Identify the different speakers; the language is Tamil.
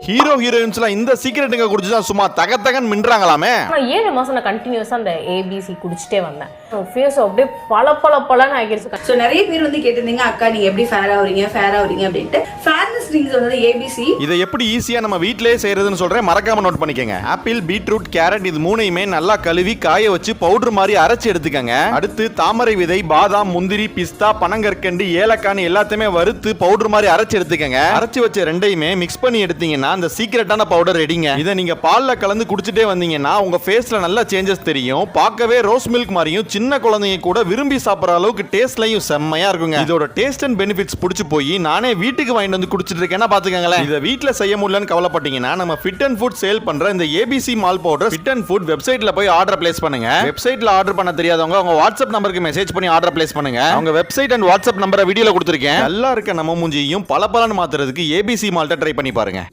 Speaker 1: ஹீரோ ஹீரோயின்ஸ்லாம் இந்த சீக்ரெட்டுங்க குடிச்சுதான் சும்மா தகத்தகன் மின்றாங்களாமே.
Speaker 2: 7 மாசம் நான் கண்டினியூஸா அந்த ஏபிசி குடிச்சிட்டே வந்தேன். ஃபேஸ் அப்படியே பளபளன்னு ஆகிடுச்சு.
Speaker 3: ஸோ நிறைய பேர் வந்து கேட்டிருந்தீங்க, அக்கா நீங்க எப்படி ஃபேர் ஆகுறீங்க அப்படின்ட்டு. ஃபேர்னஸ் ட்ரிங்க்ஸ் வந்து ஏபிசி.
Speaker 1: இதை எப்படி ஈஸியா நம்ம வீட்டிலேயே செய்யறதுன்னு சொல்றேன், மறக்காம நோட் பண்ணிக்கங்க. ஆப்பிள், பீட்ரூட், கேரட் இது மூணையுமே நல்லா கழுவி காய வச்சு பவுடர் மாதிரி அரைச்சு எடுத்துக்கங்க. அடுத்து தாமரை விதை, பாதாம், முந்திரி, பிஸ்தா, பனங்கற்கண்டு, ஏலக்காய் எல்லாத்தையுமே வறுத்து பவுடர் மாதிரி அரைச்சு எடுத்துக்கங்க. அரைச்சு வச்ச ரெண்டையுமே மிக்ஸ் பண்ணி எடுத்தீங்கன்னா அந்த சீக்ரெட்டான பவுடர் ரெடிங்க. இதை நீங்க பால்ல கலந்து குடிச்சிட்டே வந்தீங்கன்னா உங்க ஃபேஸ்ல நல்ல சேஞ்சஸ் தெரியும். பார்க்கவே ரோஸ் மில்க் மாதிரியும் சின்ன குழந்தைங்க கூட விரும்பி சாப்பிடுற அளவுக்கு டேஸ்ட்லயும் செம்மையா இருக்குங்க. இதோட டேஸ்ட் அண்ட் பெனிஃபிட்ஸ் பிடிச்சு போய் நானே வீட்டுக்கு வாங்கிட்டு வந்து குடிச்சிட்டு இருக்கேன்னா பாத்துக்கங்களேன். இதை வீட்ல செய்ய முடியலன்னு கவலைப்பட்டீங்கன்னா நம்ம ஃபிட் அண்ட் ஃபுட் சேல் பண்ற இந்த ABC mall powder fit and food வெப்சைட்ல போய் ஆர்டர் பிளேஸ் பண்ணுங்க. வெப்சைட்ல ஆர்டர் பண்ண தெரியாதவங்க உங்க வாட்ஸ்அப் நம்பருக்கு மெசேஜ் பண்ணி ஆர்டர் பிளேஸ் பண்ணுங்க. அவங்க வெப்சைட் அண்ட் வாட்ஸ்அப் நம்பரை வீடியோல கொடுத்திருக்கேன். நல்லா இருக்க நம்ம மூஞ்சியையும் பளபளன்னு மாத்துறதுக்கு ஏபிசி மால்ட்ட ட்ரை பண்ணி பாருங்க.